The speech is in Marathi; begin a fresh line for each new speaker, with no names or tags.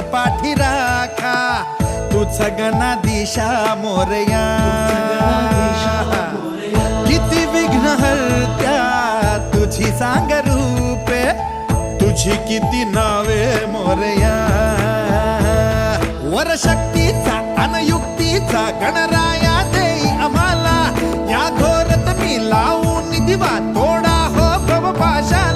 पाठी राखा, तूच गणाधीशा मोरया. किती विघ्न हरत्या तुझी सांग रूपे, तुझी किती नावे मोरया. वर शक्तीचा अनयुक्तीचा गणराया देई आम्हाला, या घोरत मी लावून दिवा तोडा हो भवपाशा.